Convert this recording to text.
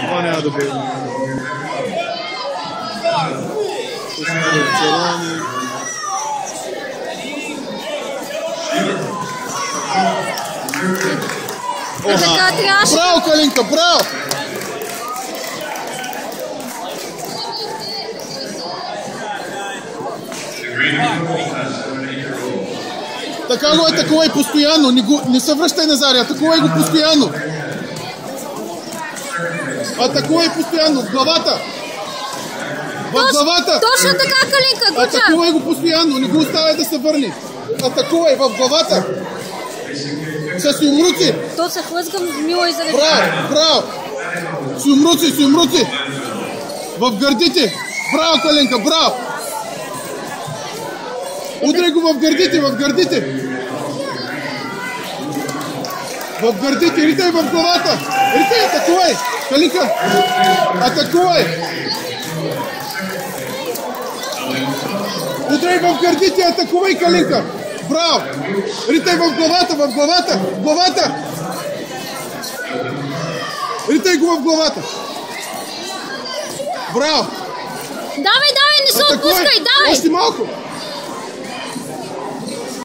Това няма да бъде. Браво, Калинка, браво! Така го атакувай постоянно, не се връщай назад, атакувай го постоянно. Атакувай постоянно, в главата. В главата. Точно така, Калинка, гуча. Атакувай го постоянно, не го оставяй да се върне. Атакувай в главата. С юмруци. То се хлъзгам мило и заради. Браво, браво. С юмруци. В гърдите. Браво, Калинка, браво. Удрай го в гърдите. В гърдите, ритай в главата. Ритай, атакувай. Калинка, атакувай. Удрай в гърдите, атакувай, Калинка. Браво. Ритай в главата. Ритай го в главата. Браво. Давай, не се отпускай, давай. Още малко.